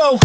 go.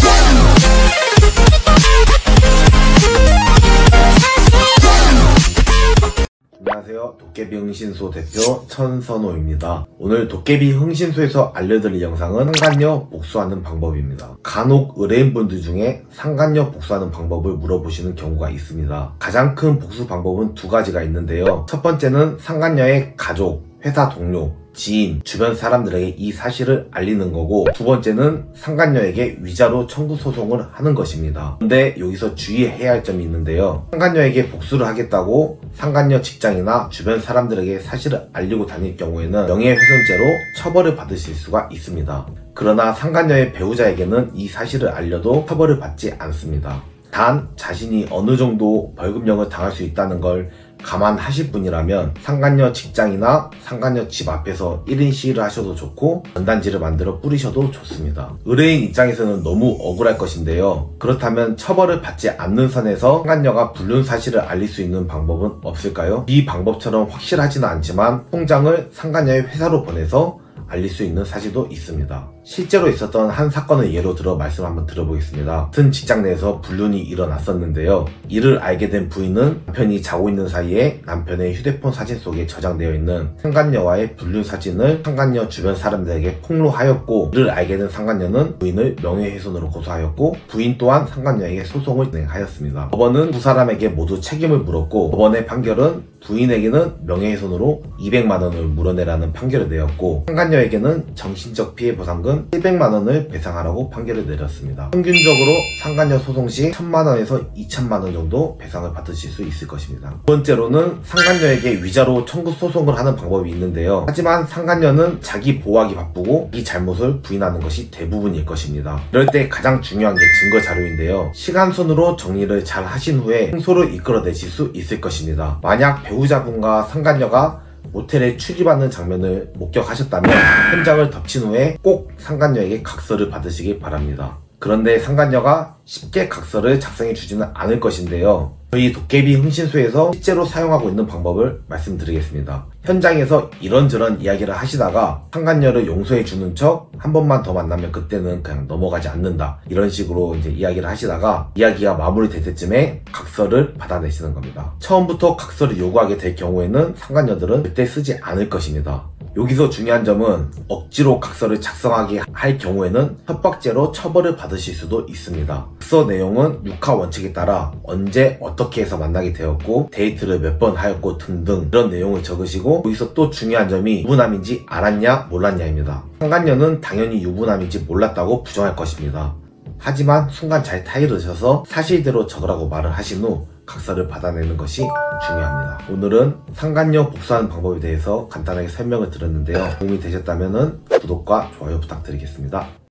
안녕하세요. 도깨비 흥신소 대표 천선호입니다. 오늘 도깨비 흥신소에서 알려드릴 영상은 상간녀 복수하는 방법입니다. 간혹 의뢰인분들 중에 상간녀 복수하는 방법을 물어보시는 경우가 있습니다. 가장 큰 복수 방법은 두 가지가 있는데요. 첫 번째는 상간녀의 가족, 회사 동료, 지인, 주변 사람들에게 이 사실을 알리는 거고, 두 번째는 상간녀에게 위자료 청구 소송을 하는 것입니다. 근데 여기서 주의해야 할 점이 있는데요. 상간녀에게 복수를 하겠다고 상간녀 직장이나 주변 사람들에게 사실을 알리고 다닐 경우에는 명예훼손죄로 처벌을 받으실 수가 있습니다. 그러나 상간녀의 배우자에게는 이 사실을 알려도 처벌을 받지 않습니다. 단 자신이 어느 정도 벌금형을 당할 수 있다는 걸 감안하실 분이라면 상간녀 직장이나 상간녀 집 앞에서 1인 시위를 하셔도 좋고 전단지를 만들어 뿌리셔도 좋습니다. 의뢰인 입장에서는 너무 억울할 것인데요. 그렇다면 처벌을 받지 않는 선에서 상간녀가 불륜 사실을 알릴 수 있는 방법은 없을까요? 이 방법처럼 확실하지는 않지만 통장을 상간녀의 회사로 보내서 알릴 수 있는 사실도 있습니다. 실제로 있었던 한 사건을 예로 들어 말씀 한번 들어보겠습니다. 같은 직장 내에서 불륜이 일어났었는데요. 이를 알게 된 부인은 남편이 자고 있는 사이에 남편의 휴대폰 사진 속에 저장되어 있는 상간녀와의 불륜 사진을 상간녀 주변 사람들에게 폭로하였고, 이를 알게 된 상간녀는 부인을 명예훼손으로 고소하였고, 부인 또한 상간녀에게 소송을 진행하였습니다. 법원은 두 사람에게 모두 책임을 물었고, 법원의 판결은 부인에게는 명예훼손으로 200만원을 물어내라는 판결을 내렸고, 상간녀에게는 정신적 피해 보상금 700만원을 배상하라고 판결을 내렸습니다. 평균적으로 상간녀 소송 시 1000만원에서 2000만원 정도 배상을 받으실 수 있을 것입니다. 두 번째로는 상간녀에게 위자료 청구 소송을 하는 방법이 있는데요. 하지만 상간녀는 자기 보호하기 바쁘고 이 잘못을 부인하는 것이 대부분일 것입니다. 이럴 때 가장 중요한 게 증거 자료인데요. 시간순으로 정리를 잘 하신 후에 승소를 이끌어내실 수 있을 것입니다. 만약 배우자분과 상간녀가 모텔에 출입하는 장면을 목격하셨다면 현장을 덮친 후에 꼭 상간녀에게 각서를 받으시길 바랍니다. 그런데 상간녀가 쉽게 각서를 작성해 주지는 않을 것인데요. 저희 도깨비 흥신소에서 실제로 사용하고 있는 방법을 말씀드리겠습니다. 현장에서 이런저런 이야기를 하시다가 상간녀를 용서해 주는 척 한 번만 더 만나면 그때는 그냥 넘어가지 않는다, 이런 식으로 이제 이야기를 하시다가 이야기가 마무리될 때쯤에 각서를 받아내시는 겁니다. 처음부터 각서를 요구하게 될 경우에는 상간녀들은 그때 쓰지 않을 것입니다. 여기서 중요한 점은 억지로 각서를 작성하게 할 경우에는 협박죄로 처벌을 받으실 수도 있습니다. 각서 내용은 육하 원칙에 따라 언제 어떻게 해서 만나게 되었고 데이트를 몇 번 하였고 등등 이런 내용을 적으시고, 여기서 또 중요한 점이 유부남인지 알았냐 몰랐냐입니다. 상간녀는 당연히 유부남인지 몰랐다고 부정할 것입니다. 하지만 순간 잘 타이르셔서 사실대로 적으라고 말을 하신 후 각서를 받아내는 것이 중요합니다. 오늘은 상간녀 복수하는 방법에 대해서 간단하게 설명을 드렸는데요. 도움이 되셨다면 구독과 좋아요 부탁드리겠습니다.